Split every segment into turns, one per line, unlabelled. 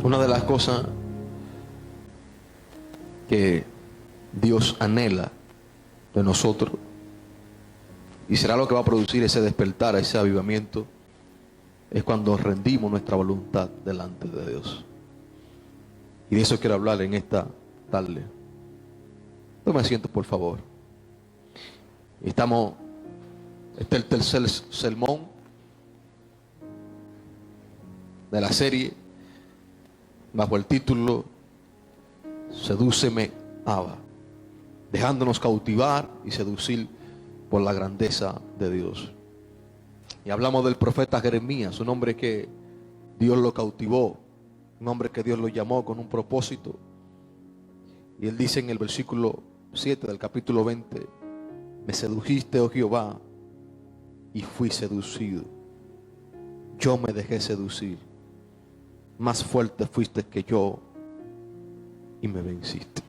Una de las cosas que Dios anhela de nosotros, y será lo que va a producir ese despertar, ese avivamiento, es cuando rendimos nuestra voluntad delante de Dios. Y de eso quiero hablar en esta tarde. Tome asiento, por favor. Este es el tercer sermón de la serie bajo el título Sedúceme, Abba, dejándonos cautivar y seducir por la grandeza de Dios. Y hablamos del profeta Jeremías, un hombre que Dios lo cautivó, un hombre que Dios lo llamó con un propósito. Y él dice en el versículo 7 del capítulo 20: me sedujiste, oh Jehová, y fui seducido. Yo me dejé seducir. Más fuerte fuiste que yo y me venciste.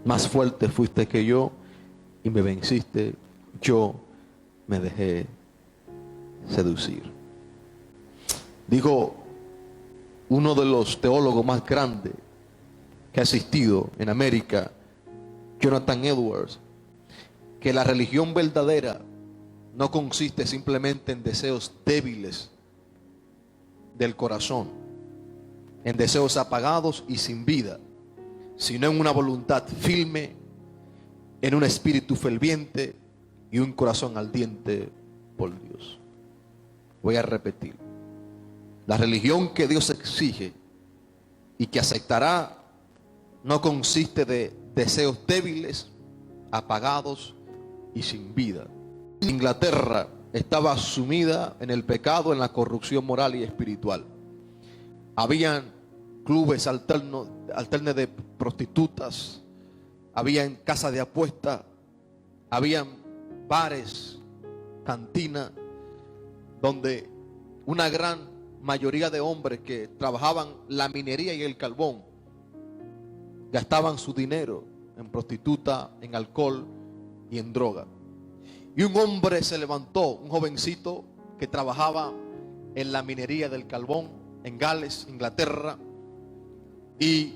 Más fuerte fuiste que yo y me venciste. Yo me dejé seducir. Dijo uno de los teólogos más grandes que ha existido en América, Jonathan Edwards, que la religión verdadera no consiste simplemente en deseos débiles del corazón, en deseos apagados y sin vida, sino en una voluntad firme, en un espíritu ferviente y un corazón ardiente por Dios. Voy a repetir: la religión que Dios exige y que aceptará no consiste de deseos débiles, apagados y sin vida. Inglaterra estaba sumida en el pecado, en la corrupción moral y espiritual. Habían clubes alternos de prostitutas, habían casas de apuestas, habían bares, cantinas, donde una gran mayoría de hombres que trabajaban la minería y el carbón gastaban su dinero en prostituta, en alcohol y en droga. Y un hombre se levantó, un jovencito que trabajaba en la minería del carbón en Gales, Inglaterra, y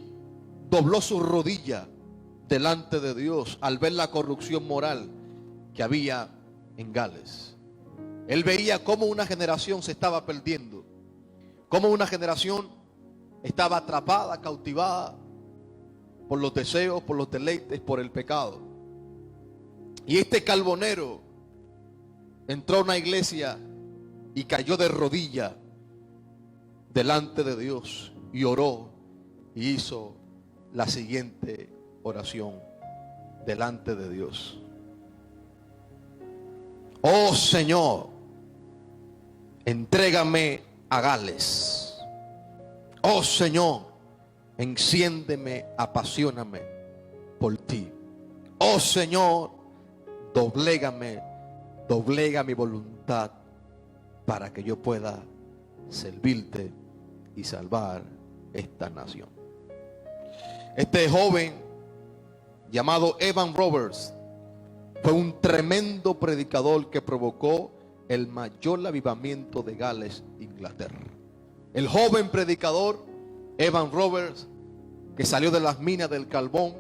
dobló su rodilla delante de Dios al ver la corrupción moral que había en Gales. Él veía cómo una generación se estaba perdiendo, cómo una generación estaba atrapada, cautivada por los deseos, por los deleites, por el pecado. Y este carbonero entró a una iglesia y cayó de rodillas delante de Dios y oró y hizo la siguiente oración delante de Dios: oh Señor, entrégame a Gales. Oh Señor, enciéndeme, apasioname por ti. Oh Señor, doblega mi voluntad para que yo pueda servirte y salvar esta nación. Este joven llamado Evan Roberts fue un tremendo predicador que provocó el mayor avivamiento de Gales, Inglaterra. El joven predicador Evan Roberts, que salió de las minas del carbón,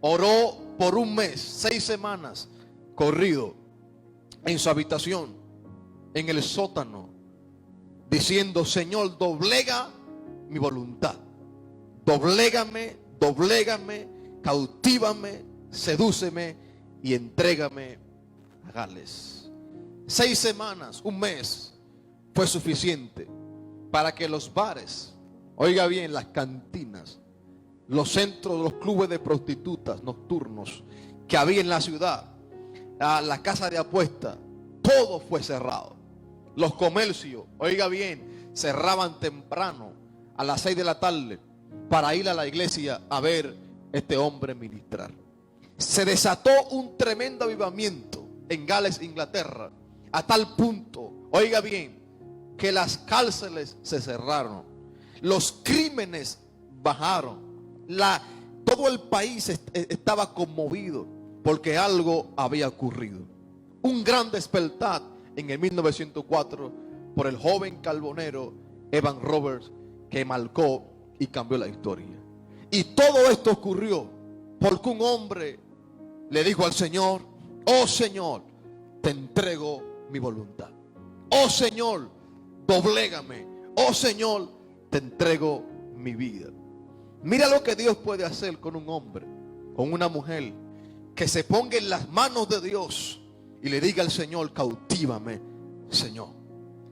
oró por un mes, 6 semanas corrido en su habitación, en el sótano, diciendo: Señor, doblega mi voluntad, doblégame, cautívame, sedúceme y entrégame a Gales. 6 semanas, un mes fue suficiente para que los bares, oiga bien, las cantinas, los centros, los clubes de prostitutas nocturnos que había en la ciudad, la casa de apuestas, todo fue cerrado. Los comercios, oiga bien, cerraban temprano a las 6 de la tarde para ir a la iglesia a ver este hombre ministrar. Se desató un tremendo avivamiento en Gales, Inglaterra, a tal punto, oiga bien, que las cárceles se cerraron, los crímenes bajaron, todo el país estaba conmovido porque algo había ocurrido. Un gran despertar en el 1904 por el joven carbonero Evan Roberts, que marcó y cambió la historia. Y todo esto ocurrió porque un hombre le dijo al Señor: oh Señor, te entrego mi voluntad. Oh Señor, doblégame. Oh Señor, te entrego mi vida. Mira lo que Dios puede hacer con un hombre, con una mujer, que se ponga en las manos de Dios y le diga al Señor: cautívame, Señor.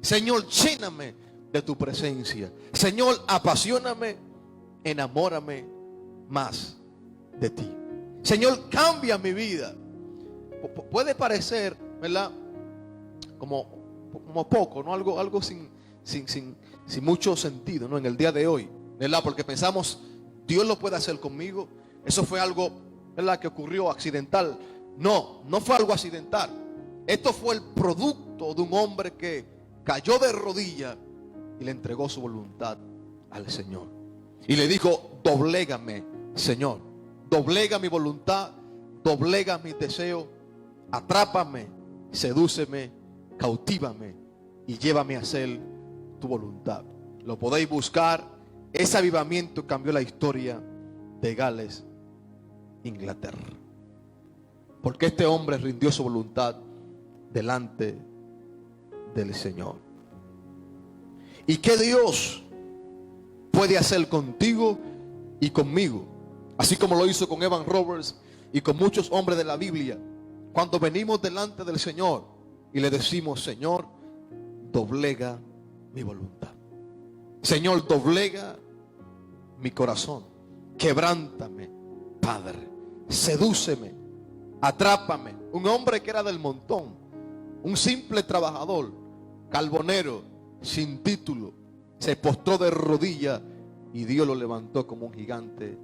Señor, lléname de tu presencia. Señor, apasioname, enamórame más de ti. Señor, cambia mi vida. Puede parecer, ¿verdad?, como poco, ¿no? Algo sin mucho sentido, ¿no? En el día de hoy, ¿verdad? Porque pensamos, Dios lo puede hacer conmigo. Eso fue algo, ¿verdad?, que ocurrió accidental. No fue algo accidental. Esto fue el producto de un hombre que cayó de rodillas y le entregó su voluntad al Señor. Y le dijo: doblégame, Señor. Doblega mi voluntad, doblega mis deseos, atrápame, sedúceme, cautívame y llévame a hacer tu voluntad. Lo podéis buscar. Ese avivamiento cambió la historia de Gales, Inglaterra, porque este hombre rindió su voluntad delante del Señor. ¿Y qué Dios puede hacer contigo y conmigo? Así como lo hizo con Evan Roberts y con muchos hombres de la Biblia, cuando venimos delante del Señor y le decimos: Señor, doblega mi voluntad. Señor, doblega mi corazón. Quebrántame, Padre. Sedúceme, atrápame. Un hombre que era del montón, un simple trabajador, carbonero, sin título, se postró de rodillas y Dios lo levantó como un gigante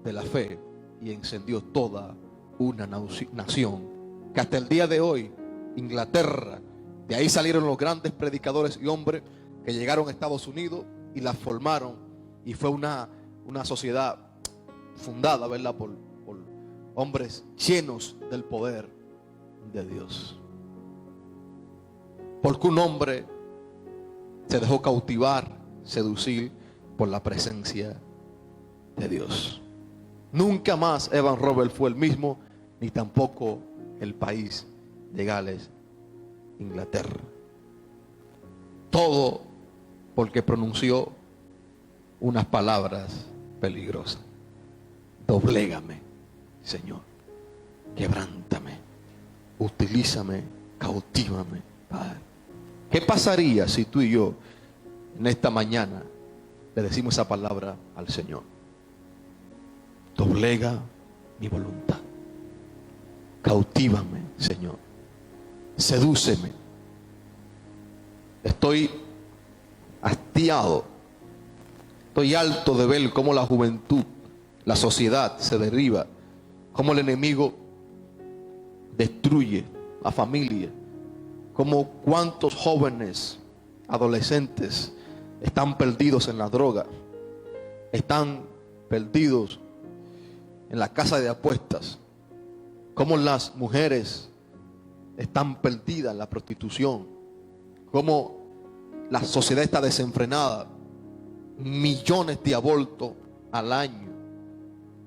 de la fe y encendió toda una nación, que hasta el día de hoy, Inglaterra, de ahí salieron los grandes predicadores y hombres que llegaron a Estados Unidos y la formaron, y fue una sociedad fundada, ¿verdad?, por hombres llenos del poder de Dios. Porque un hombre se dejó cautivar, seducir por la presencia de Dios. Nunca más Evan Roberts fue el mismo, ni tampoco el país de Gales, Inglaterra. Todo porque pronunció unas palabras peligrosas: doblégame, Señor, quebrántame, utilízame, cautívame, Padre. ¿Qué pasaría si tú y yo en esta mañana le decimos esa palabra al Señor? Doblega mi voluntad, cautívame, Señor, sedúceme. Estoy hastiado, estoy harto de ver cómo la juventud, la sociedad se derriba, cómo el enemigo destruye la familia, cómo cuántos jóvenes, adolescentes están perdidos en la droga, están perdidos en la casa de apuestas, cómo las mujeres están perdidas en la prostitución, cómo la sociedad está desenfrenada, millones de abortos al año,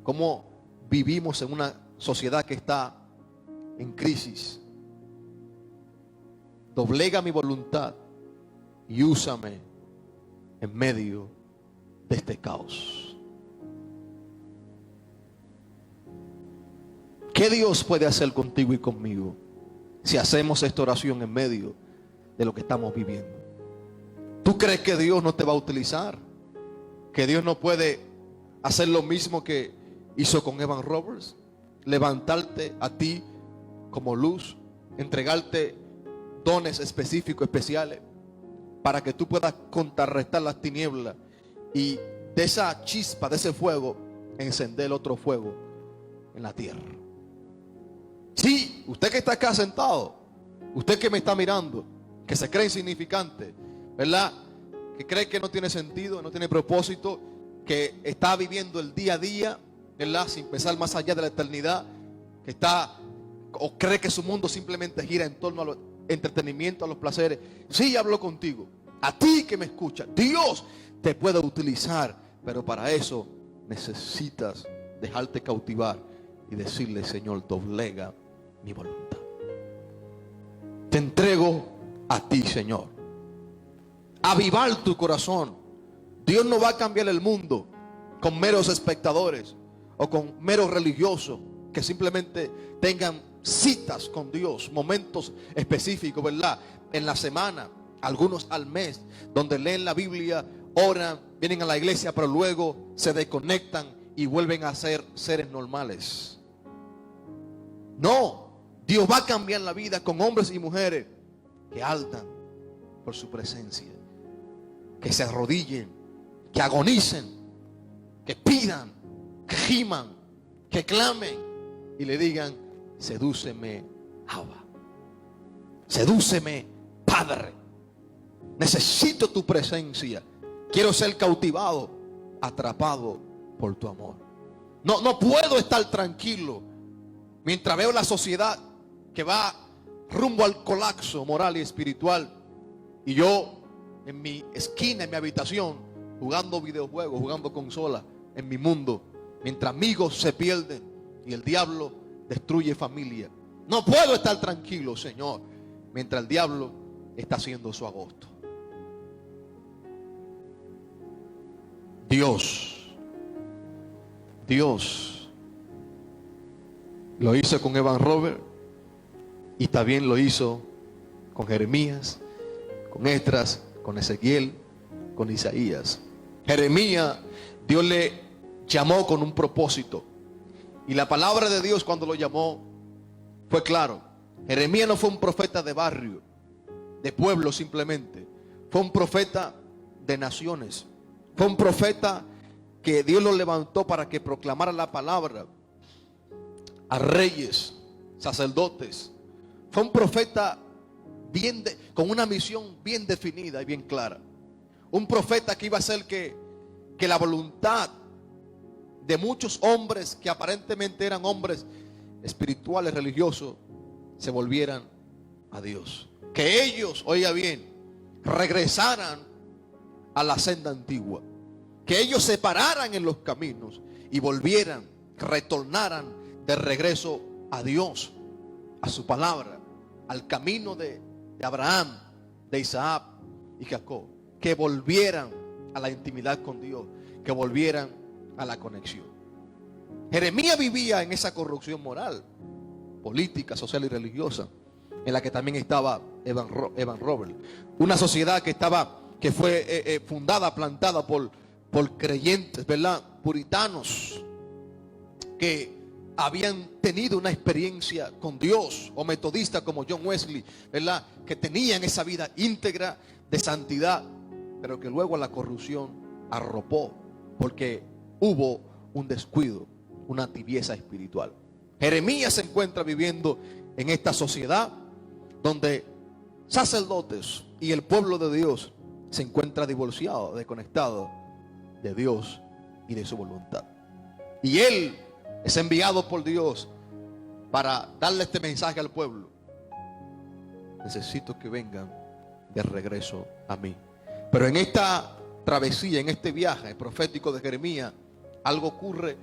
cómo vivimos en una sociedad que está en crisis. Doblega mi voluntad y úsame en medio de este caos. ¿Qué Dios puede hacer contigo y conmigo si hacemos esta oración en medio de lo que estamos viviendo? ¿Tú crees que Dios no te va a utilizar? ¿Que Dios no puede hacer lo mismo que hizo con Evan Roberts? Levantarte a ti como luz, entregarte dones específicos, especiales, para que tú puedas contrarrestar las tinieblas y de esa chispa, de ese fuego, encender otro fuego en la tierra. Sí, usted que está acá sentado, usted que me está mirando, que se cree insignificante, ¿verdad?, que cree que no tiene sentido, no tiene propósito, que está viviendo el día a día, ¿verdad?, sin pensar más allá de la eternidad, que está o cree que su mundo simplemente gira en torno al entretenimiento, a los placeres. Sí, hablo contigo. A ti que me escuchas, Dios te puede utilizar, pero para eso necesitas dejarte cautivar y decirle: Señor, doblega mi voluntad. Te entrego a ti, Señor. Avivar tu corazón. Dios no va a cambiar el mundo con meros espectadores o con meros religiosos que simplemente tengan citas con Dios, momentos específicos, ¿verdad? En la semana, algunos al mes, donde leen la Biblia, oran, vienen a la iglesia, pero luego se desconectan y vuelven a ser seres normales. No, Dios va a cambiar la vida con hombres y mujeres que altan por su presencia, que se arrodillen, que agonicen, que pidan, que giman, que clamen y le digan: sedúceme, Abba, sedúceme, Padre, necesito tu presencia, quiero ser cautivado, atrapado por tu amor. No puedo estar tranquilo mientras veo la sociedad que va rumbo al colapso moral y espiritual, y yo en mi esquina, en mi habitación, jugando videojuegos, jugando consolas, en mi mundo, mientras amigos se pierden y el diablo destruye familia. No puedo estar tranquilo, Señor, mientras el diablo está haciendo su agosto. Dios lo hizo con Evan Robert y también lo hizo con Jeremías, con Esdras, con Ezequiel, con Isaías. Jeremías, Dios le llamó con un propósito, y la palabra de Dios cuando lo llamó fue claro. Jeremías no fue un profeta de barrio, de pueblo simplemente. Fue un profeta de naciones. Fue un profeta que Dios lo levantó para que proclamara la palabra a reyes, sacerdotes. Fue un profeta con una misión bien definida y bien clara. Un profeta que iba a hacer que la voluntad de muchos hombres que aparentemente eran hombres espirituales, religiosos, se volvieran a Dios. Que ellos, oiga bien, regresaran a la senda antigua. Que ellos se pararan en los caminos y volvieran, retornaran de regreso a Dios, a su palabra, al camino de Abraham, de Isaac y Jacob. Que volvieran a la intimidad con Dios, que volvieran a la conexión. Jeremías vivía en esa corrupción moral, política, social y religiosa, en la que también estaba Evan Robert. Una sociedad que fue fundada, plantada por creyentes, ¿verdad?, puritanos, que habían tenido una experiencia con Dios, o metodistas como John Wesley, ¿verdad?, que tenían esa vida íntegra de santidad, pero que luego la corrupción arropó porque hubo un descuido, una tibieza espiritual. Jeremías se encuentra viviendo en esta sociedad donde sacerdotes y el pueblo de Dios se encuentra divorciado, desconectado de Dios y de su voluntad. Y él es enviado por Dios para darle este mensaje al pueblo: necesito que vengan de regreso a mí. Pero en esta travesía, en este viaje profético de Jeremías, algo ocurre,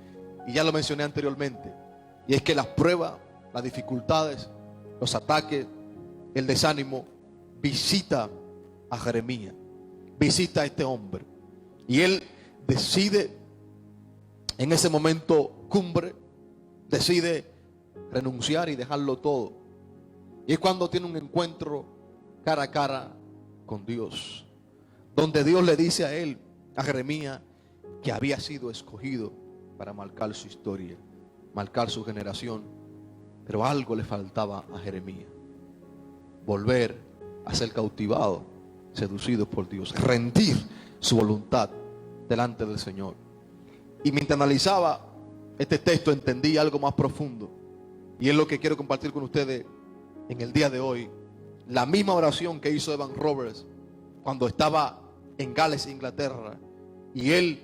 y ya lo mencioné anteriormente, y es que las pruebas, las dificultades, los ataques, el desánimo visita a Jeremías, visita a este hombre, y él decide en ese momento cumbre, decide renunciar y dejarlo todo. Y es cuando tiene un encuentro cara a cara con Dios, donde Dios le dice a él, a Jeremías, que había sido escogido para marcar su historia, marcar su generación. Pero algo le faltaba a Jeremías: volver a ser cautivado, seducido por Dios, rendir su voluntad delante del Señor. Y mientras analizaba este texto, entendí algo más profundo, y es lo que quiero compartir con ustedes en el día de hoy. La misma oración que hizo Evan Roberts cuando estaba en Gales, Inglaterra, y él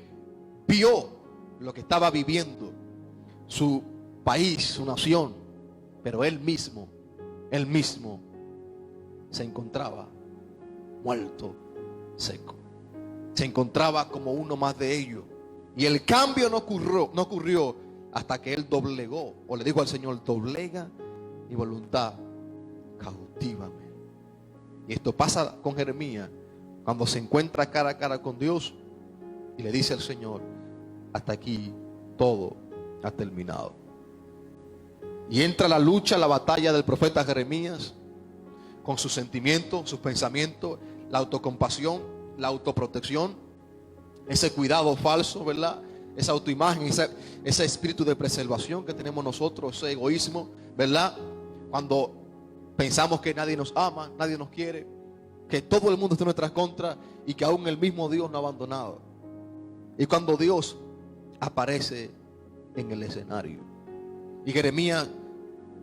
vio lo que estaba viviendo su país, su nación, pero él mismo se encontraba muerto seco. Se encontraba como uno más de ellos. Y el cambio no ocurrió hasta que él doblegó, o le dijo al Señor: doblega mi voluntad, cautívame. Y esto pasa con Jeremías cuando se encuentra cara a cara con Dios y le dice al Señor: hasta aquí todo ha terminado. Y entra la lucha, la batalla del profeta Jeremías con sus sentimientos, sus pensamientos, la autocompasión, la autoprotección, ese cuidado falso, ¿verdad? Esa autoimagen, ese espíritu de preservación que tenemos nosotros, ese egoísmo, ¿verdad? Cuando pensamos que nadie nos ama, nadie nos quiere, que todo el mundo está en nuestra contra y que aún el mismo Dios nos ha abandonado. Y cuando Dios aparece en el escenario y Jeremías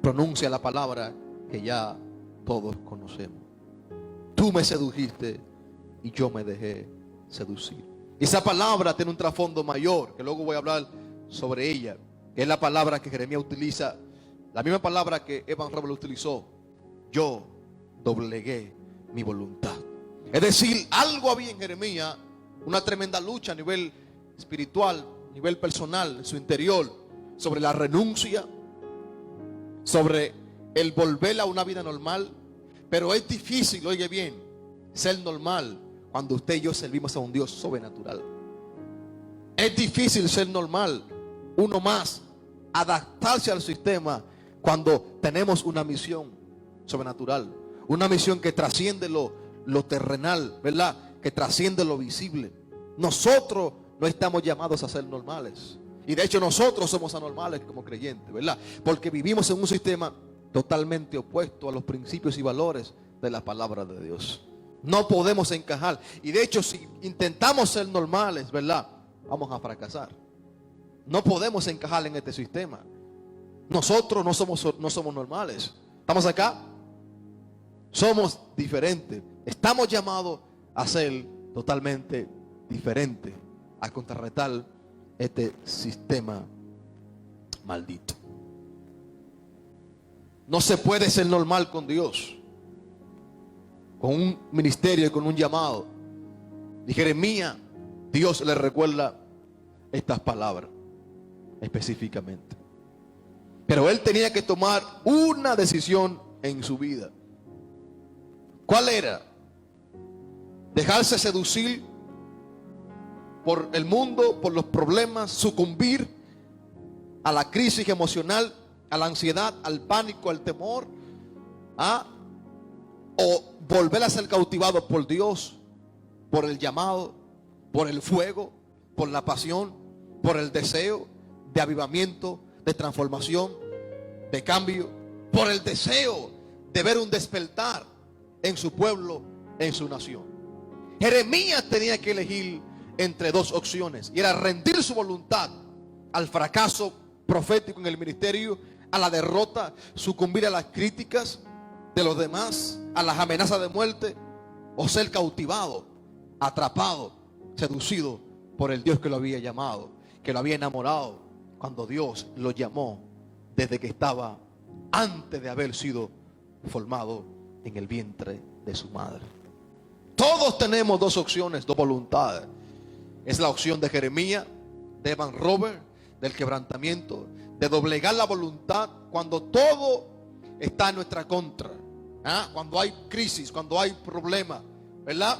pronuncia la palabra que ya todos conocemos: tú me sedujiste y yo me dejé seducir. Esa palabra tiene un trasfondo mayor, que luego voy a hablar sobre ella, que es la palabra que Jeremías utiliza, la misma palabra que Evan Robert utilizó: yo doblegué mi voluntad. Es decir, algo había en Jeremías, una tremenda lucha a nivel espiritual, a nivel personal, en su interior, sobre la renuncia, sobre el volver a una vida normal. Pero es difícil, oye bien, ser normal cuando usted y yo servimos a un Dios sobrenatural. Es difícil ser normal, uno más, adaptarse al sistema cuando tenemos una misión sobrenatural, una misión que trasciende lo terrenal, ¿verdad? Que trasciende lo visible. Nosotros no estamos llamados a ser normales. Y de hecho nosotros somos anormales como creyentes, ¿verdad? Porque vivimos en un sistema totalmente opuesto a los principios y valores de la palabra de Dios. No podemos encajar. Y de hecho, si intentamos ser normales, ¿verdad?, vamos a fracasar. No podemos encajar en este sistema. Nosotros no somos normales. ¿Estamos acá? Somos diferentes. Estamos llamados a ser totalmente diferentes, a contrarrestar este sistema maldito. No se puede ser normal con Dios, con un ministerio y con un llamado. Y Jeremías, Dios le recuerda estas palabras específicamente. Pero él tenía que tomar una decisión en su vida. ¿Cuál era? Dejarse seducir por el mundo, por los problemas, sucumbir a la crisis emocional, a la ansiedad, al pánico, al temor, o volver a ser cautivado por Dios, por el llamado, por el fuego, por la pasión, por el deseo de avivamiento, de transformación, de cambio, por el deseo de ver un despertar en su pueblo, en su nación. Jeremías tenía que elegir entre dos opciones, y era rendir su voluntad al fracaso profético en el ministerio, a la derrota, sucumbir a las críticas de los demás, a las amenazas de muerte, o ser cautivado, atrapado, seducido por el Dios que lo había llamado, que lo había enamorado cuando Dios lo llamó desde que estaba antes de haber sido formado en el vientre de su madre. Todos tenemos dos opciones, dos voluntades. Es la opción de Jeremías, de Evan Robert, del quebrantamiento, de doblegar la voluntad cuando todo está en nuestra contra, cuando hay crisis, cuando hay problemas, ¿verdad?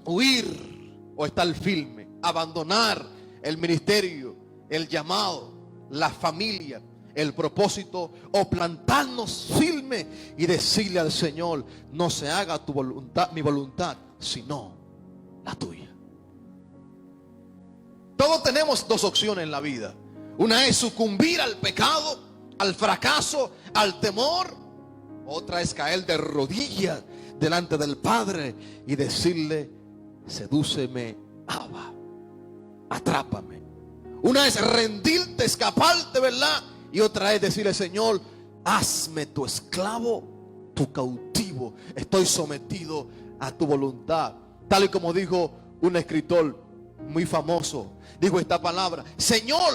Huir o estar firme, abandonar el ministerio, el llamado, la familia, el propósito, o plantarnos firme y decirle al Señor: no se haga tu voluntad, mi voluntad, sino la tuya. Todos tenemos dos opciones en la vida. Una es sucumbir al pecado, al fracaso, al temor. Otra es caer de rodillas delante del Padre y decirle: sedúceme, Abba, atrápame. Una es rendirte, escaparte, ¿verdad? Y otra es decirle: Señor, hazme tu esclavo, tu cautivo. Estoy sometido a tu voluntad. Tal y como dijo un escritor muy famoso, dijo esta palabra: Señor,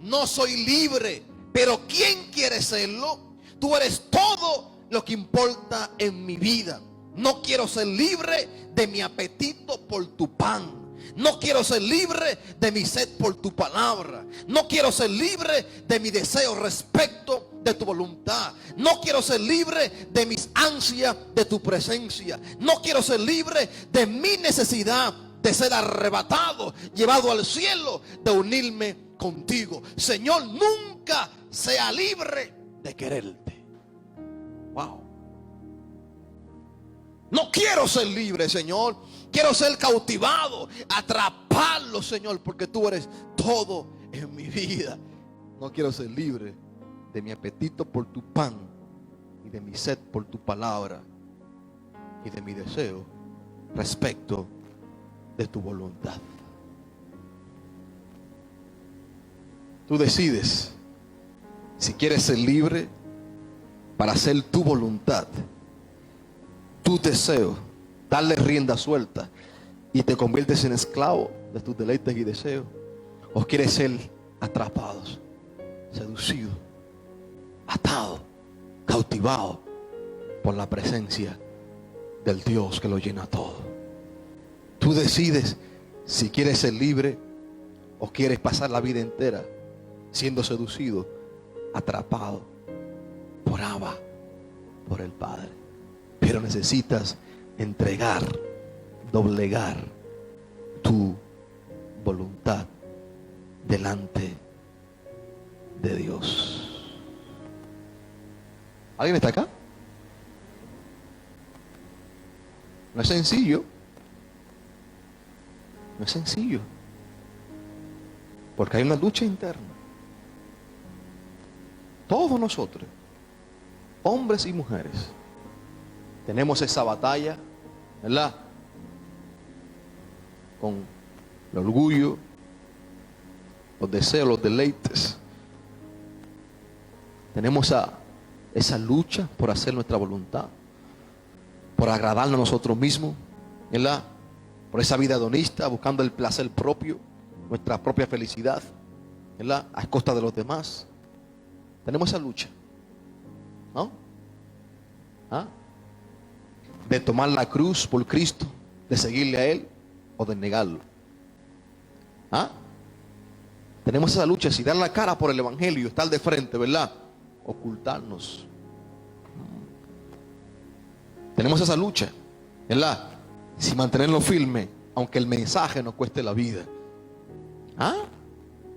no soy libre, pero ¿quién quiere serlo? Tú eres todo lo que importa en mi vida. No quiero ser libre de mi apetito por tu pan. No quiero ser libre de mi sed por tu palabra. No quiero ser libre de mi deseo respecto de tu voluntad. No quiero ser libre de mis ansias de tu presencia. No quiero ser libre de mi necesidad de ser arrebatado, llevado al cielo, de unirme contigo. Señor, nunca sea libre de quererte. Wow. No quiero ser libre, Señor. Quiero ser cautivado, atraparlo, Señor, porque tú eres todo en mi vida. No quiero ser libre de mi apetito por tu pan y de mi sed por tu palabra y de mi deseo respecto de tu voluntad. Tú decides si quieres ser libre para hacer tu voluntad, tu deseo, darle rienda suelta y te conviertes en esclavo de tus deleites y deseos, o quieres ser atrapados, seducidos, atados, cautivados por la presencia del Dios que lo llena todo. Tú decides si quieres ser libre o quieres pasar la vida entera siendo seducido, atrapado por Abba, por el Padre. Pero necesitas entregar, doblegar tu voluntad delante de Dios. ¿Alguien está acá? No es sencillo. No es sencillo. Porque hay una lucha interna. Todos nosotros, hombres y mujeres, tenemos esa batalla, ¿verdad? Con el orgullo, los deseos, los deleites. Tenemos esa lucha por hacer nuestra voluntad, por agradarnos a nosotros mismos, ¿verdad? Por esa vida hedonista, buscando el placer propio, nuestra propia felicidad, ¿verdad? A costa de los demás. Tenemos esa lucha, ¿no? ¿Ah? De tomar la cruz por Cristo, de seguirle a Él o de negarlo. ¿Ah? Tenemos esa lucha, si dar la cara por el Evangelio, estar de frente, ¿verdad? Ocultarnos. Tenemos esa lucha, ¿verdad? Si mantenerlo firme, aunque el mensaje nos cueste la vida. ¿Ah?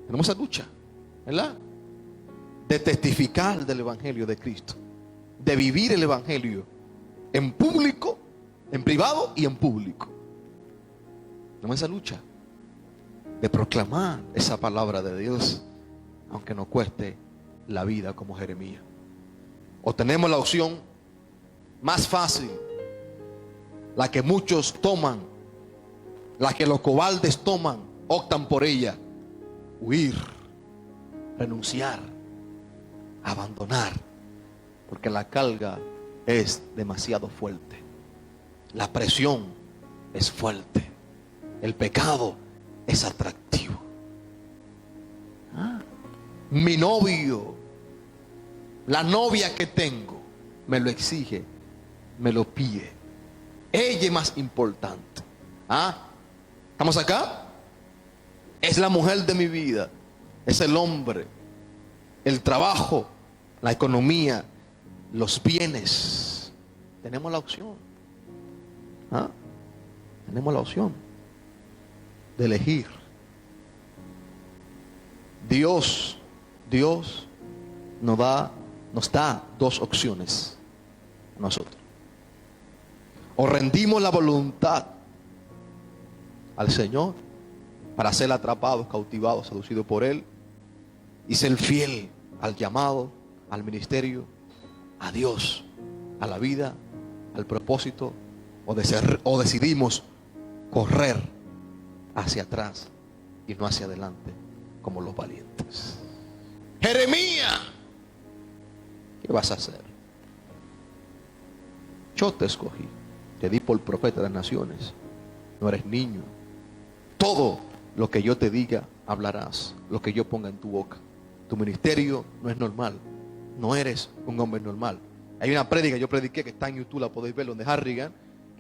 Tenemos esa lucha, ¿verdad? De testificar del Evangelio de Cristo, de vivir el Evangelio en público, en privado y en público. Tenemos esa lucha de proclamar esa palabra de Dios, aunque nos cueste la vida, como Jeremías. O tenemos la opción más fácil, la que muchos toman, la que los cobardes toman, optan por ella: huir, renunciar, abandonar, porque la carga es demasiado fuerte, la presión es fuerte, el pecado es atractivo. Mi novio, la novia que tengo, me lo exige, me lo pide. Ella es más importante. ¿Estamos acá? Es la mujer de mi vida, es el hombre, el trabajo, la economía, los bienes. Tenemos la opción. Tenemos la opción de elegir. Dios nos da dos opciones a nosotros. O rendimos la voluntad al Señor para ser atrapados, cautivados, seducidos por Él y ser fiel al llamado, al ministerio, a Dios, a la vida, al propósito, o decidimos correr hacia atrás y no hacia adelante como los valientes. Jeremías, ¿qué vas a hacer? Yo te escogí, te di por profeta de las naciones. No eres niño. Todo lo que yo te diga hablarás, lo que yo ponga en tu boca. Tu ministerio no es normal. No eres un hombre normal. Hay una prédica, yo prediqué, que está en YouTube, la podéis ver, donde Harrigan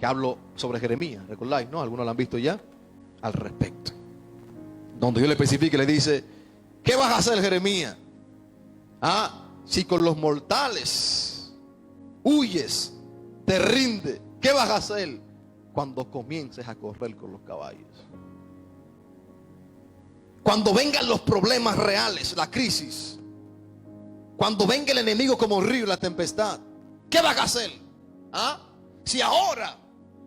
que hablo sobre Jeremías, ¿recordáis? ¿No? Algunos lo han visto ya al respecto. Donde Dios le especifica y le dice: ¿qué vas a hacer, Jeremías? Si con los mortales huyes, te rinde, ¿qué vas a hacer cuando comiences a correr con los caballos? Cuando vengan los problemas reales, la crisis, cuando venga el enemigo como un río, la tempestad, ¿qué vas a hacer? Si ahora,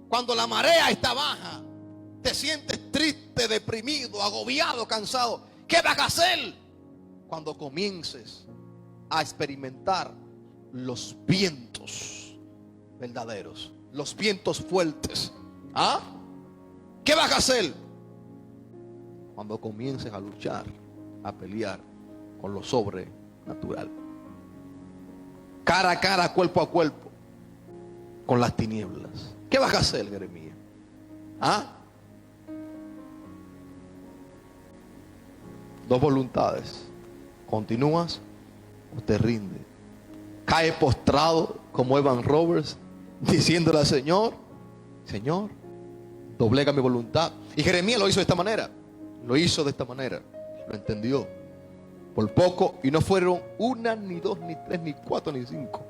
cuando la marea está baja, te sientes triste, deprimido, agobiado, cansado, ¿qué vas a hacer cuando comiences a experimentar los vientos verdaderos, los vientos fuertes? ¿Qué vas a hacer cuando comiences a luchar, a pelear con lo sobrenatural, cara a cara, cuerpo a cuerpo, con las tinieblas? ¿Qué vas a hacer, Jeremías? Dos voluntades: ¿continúas o te rinde? Cae postrado como Evan Roberts, diciéndole al Señor: Señor, doblega mi voluntad. Y Jeremías lo hizo de esta manera. Lo hizo de esta manera. Lo entendió. Por poco, y no fueron una, ni dos, ni tres, ni cuatro, ni cinco.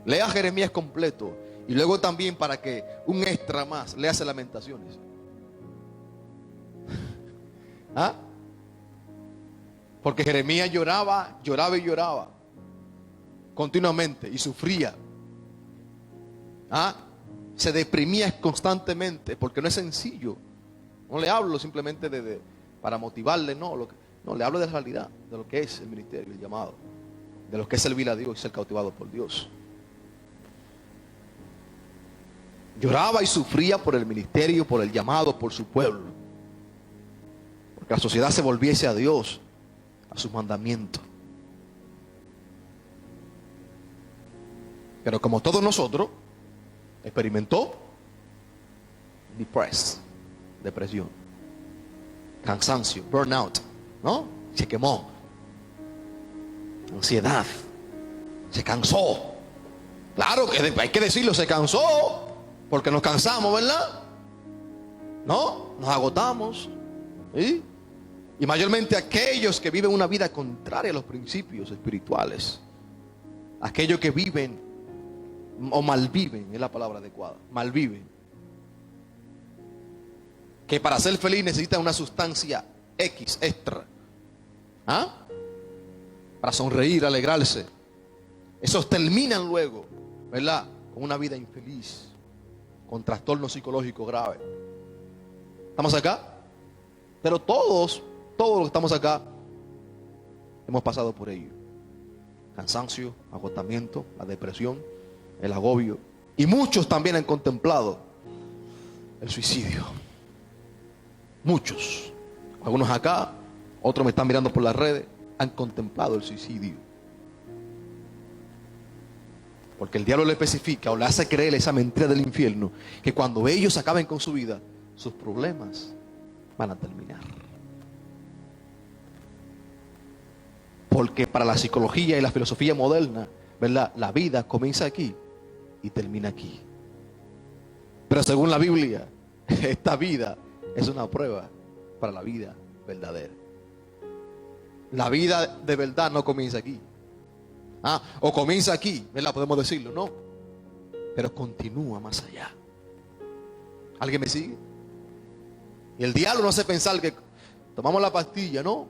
Lea Jeremías completo. Y luego también, para que un extra más, lea Lamentaciones. Porque Jeremías lloraba, lloraba y lloraba continuamente y sufría. Se deprimía constantemente, porque no es sencillo. No le hablo simplemente para motivarle, no, le hablo de la realidad, de lo que es el ministerio, el llamado, de lo que es servir a Dios y ser cautivado por Dios. Lloraba y sufría por el ministerio, por el llamado, por su pueblo, porque la sociedad se volviese a Dios, a sus mandamientos. Pero como todos nosotros, experimentó depresión, cansancio, burnout, ¿no? Se quemó, ansiedad, se cansó. Claro que hay que decirlo, se cansó, porque nos cansamos, ¿verdad? ¿No? Nos agotamos, ¿sí? Y mayormente aquellos que viven una vida contraria a los principios espirituales, aquellos que viven o malviven, es la palabra adecuada, malviven, que para ser feliz necesitan una sustancia X extra, para sonreír, alegrarse. Esos terminan luego, ¿verdad?, con una vida infeliz, con trastornos psicológicos graves. ¿Estamos acá? Pero todos los que estamos acá hemos pasado por ello: cansancio, agotamiento, la depresión, el agobio. Y muchos también han contemplado el suicidio. Muchos. Algunos acá, otros me están mirando por las redes, han contemplado el suicidio. Porque el diablo le especifica o le hace creer esa mentira del infierno, que cuando ellos acaben con su vida, sus problemas van a terminar. Porque para la psicología y la filosofía moderna, ¿verdad?, la vida comienza aquí y termina aquí. Pero según la Biblia, esta vida es una prueba para la vida verdadera. La vida de verdad no comienza aquí. O comienza aquí, ¿verdad? Podemos decirlo, ¿no? Pero continúa más allá. ¿Alguien me sigue? Y el diablo nos hace pensar que tomamos la pastilla, ¿no?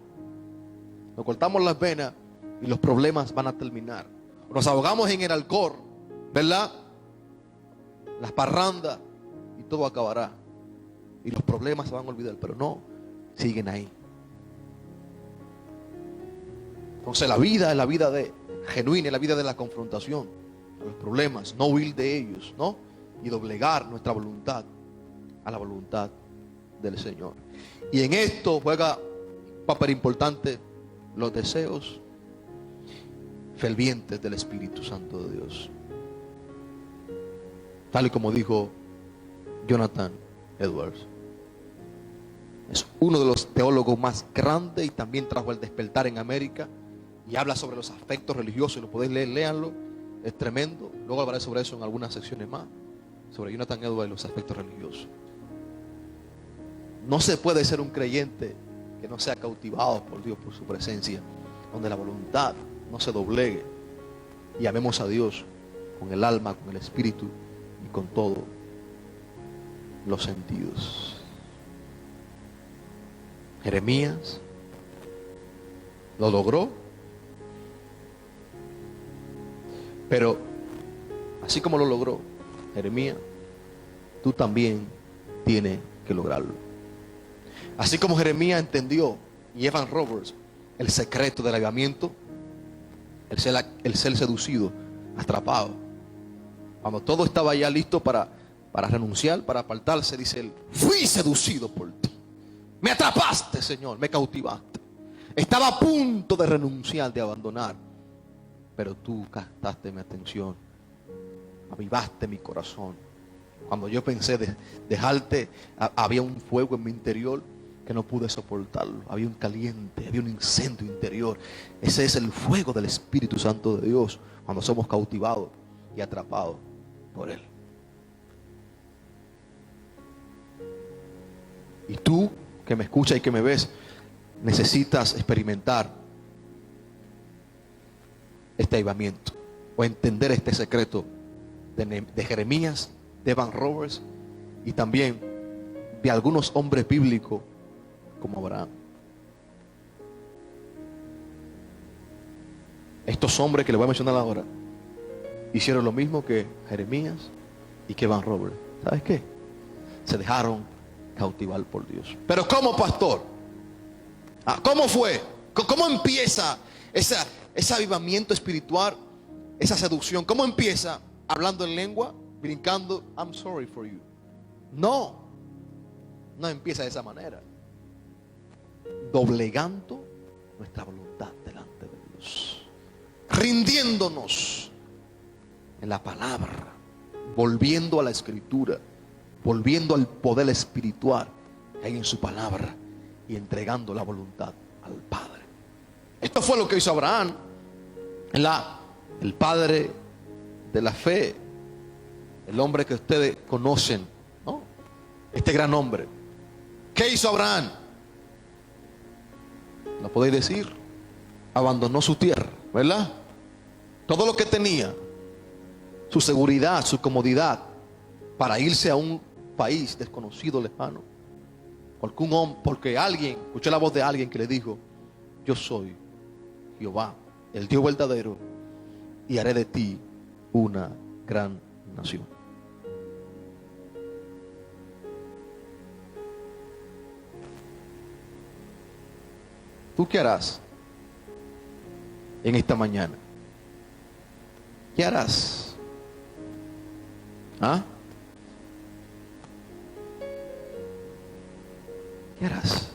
Nos cortamos las venas y los problemas van a terminar. Nos ahogamos en el alcohol, ¿verdad?, las parrandas, y todo acabará. Y los problemas se van a olvidar, pero no, siguen ahí. Entonces la vida es la vida genuina, es la vida de la confrontación a los problemas, no huir de ellos, ¿no? Y doblegar nuestra voluntad a la voluntad del Señor. Y en esto juega un papel importante los deseos fervientes del Espíritu Santo de Dios. Tal y como dijo Jonathan Edwards. Es uno de los teólogos más grandes y también trajo el despertar en América. Y habla sobre los aspectos religiosos. Lo podéis leer, léanlo. Es tremendo. Luego hablaré sobre eso en algunas secciones más. sobre Jonathan Edwards y los aspectos religiosos. No se puede ser un creyente que no sea cautivado por Dios, por su presencia, donde la voluntad no se doblegue y amemos a Dios con el alma, con el espíritu y con todos los sentidos. Jeremías lo logró, pero así como lo logró Jeremías, tú también tienes que lograrlo. Así como Jeremías entendió, y Evan Roberts, el secreto del avivamiento, el ser seducido, atrapado. Cuando todo estaba ya listo para renunciar, para apartarse, dice él: fui seducido por ti. Me atrapaste, Señor, me cautivaste. Estaba a punto de renunciar, de abandonar, pero tú captaste mi atención, avivaste mi corazón. Cuando yo pensé de dejarte, había un fuego en mi interior que no pude soportarlo. Había un caliente, había un incendio interior. Ese es el fuego del Espíritu Santo de Dios cuando somos cautivados y atrapados por Él. Y tú que me escuchas y que me ves, necesitas experimentar este avivamiento o entender este secreto de Jeremías, de Evan Roberts y también de algunos hombres bíblicos como Abraham. Estos hombres que les voy a mencionar ahora hicieron lo mismo que Jeremías y que Evan Roberts. ¿Sabes qué? Se dejaron cautivar por Dios. Pero ¿cómo, pastor? ¿Cómo fue? ¿Cómo empieza ese avivamiento espiritual, esa seducción? ¿Cómo empieza? Hablando en lengua, brincando, I'm sorry for you. No empieza de esa manera. Doblegando nuestra voluntad delante de Dios, rindiéndonos en la palabra, volviendo a la escritura, volviendo al poder espiritual que hay en su palabra y entregando la voluntad al Padre. Esto fue lo que hizo Abraham, el padre de la fe, el hombre que ustedes conocen, ¿no? Este gran hombre. ¿Qué hizo Abraham? ¿Lo podéis decir? Abandonó su tierra, ¿verdad? Todo lo que tenía, su seguridad, su comodidad, para irse a un país desconocido, lejano, porque alguien, escuché la voz de alguien que le dijo: yo soy Jehová, el Dios verdadero, y haré de ti una gran nación. ¿Tú qué harás en esta mañana? ¿Qué harás? ¿Qué harás?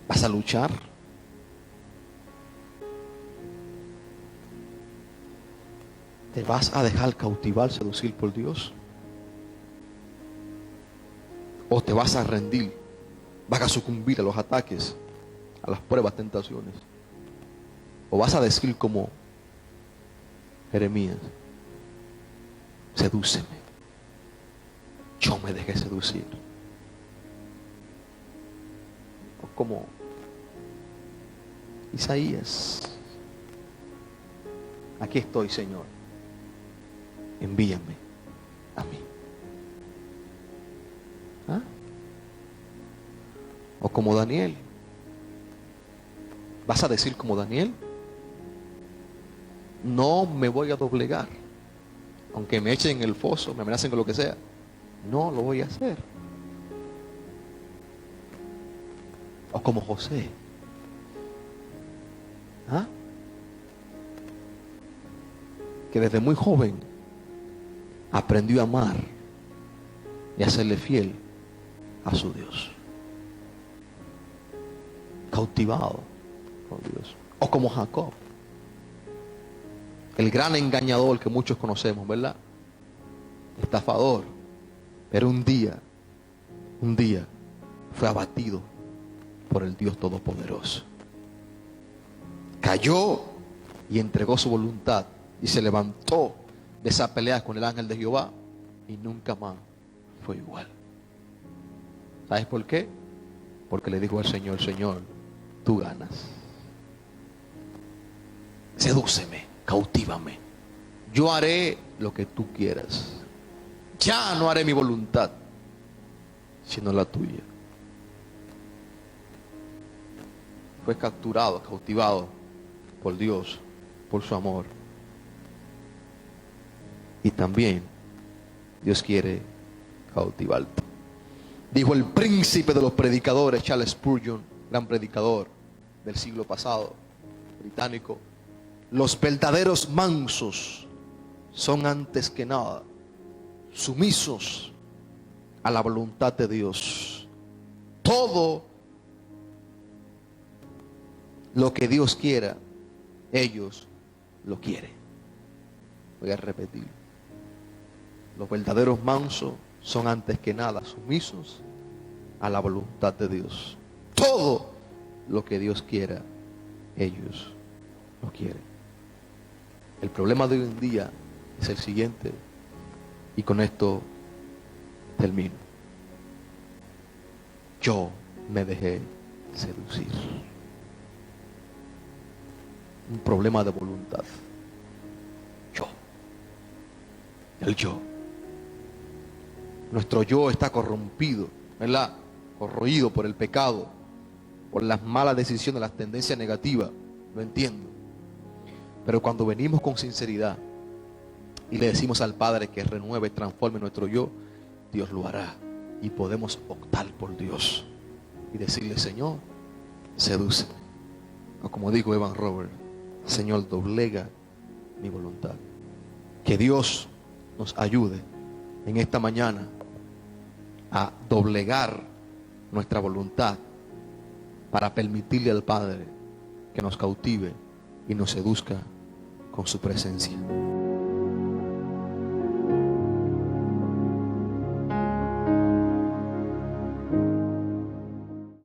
¿Vas a luchar? ¿Te vas a dejar cautivar, seducir por Dios? ¿O te vas a rendir? ¿Vas a sucumbir a los ataques, a las pruebas, tentaciones? ¿O vas a decir como Jeremías: sedúceme, yo me dejé seducir? O como Isaías: aquí estoy, Señor, envíame a mí. O como Daniel: ¿vas a decir como Daniel? No me voy a doblegar, aunque me echen en el foso, me amenacen con lo que sea, no lo voy a hacer. O como José: que desde muy joven aprendió a amar y a serle fiel a su Dios, cautivado por Dios. O como Jacob, el gran engañador que muchos conocemos, ¿verdad? Estafador, pero un día fue abatido por el Dios Todopoderoso. Cayó y entregó su voluntad y se levantó de esas peleas con el ángel de Jehová y nunca más fue igual. ¿Sabes por qué? Porque le dijo al Señor: Señor, tú ganas. Sedúceme, cautívame. Yo haré lo que tú quieras. Ya no haré mi voluntad, sino la tuya. Fue capturado, cautivado por Dios, por su amor. Y también Dios quiere cautivarte. Dijo el príncipe de los predicadores, Charles Spurgeon, gran predicador del siglo pasado, británico: los verdaderos mansos son antes que nada sumisos a la voluntad de Dios. Todo lo que Dios quiera, ellos lo quieren. Voy a repetir: los verdaderos mansos son antes que nada sumisos a la voluntad de Dios. Todo lo que Dios quiera, ellos lo quieren. El problema de hoy en día es el siguiente, y con esto termino. Yo me dejé seducir. Un problema de voluntad. Yo. El yo. Nuestro yo está corrompido, ¿verdad? Corroído por el pecado, por las malas decisiones, las tendencias negativas. Lo entiendo. Pero cuando venimos con sinceridad y le decimos al Padre que renueve, transforme nuestro yo, Dios lo hará. Y podemos optar por Dios y decirle: Señor, sedúceme. O como dijo Evan Roberts: Señor, doblega mi voluntad. Que Dios nos ayude en esta mañana a doblegar nuestra voluntad para permitirle al Padre que nos cautive y nos seduzca con su presencia.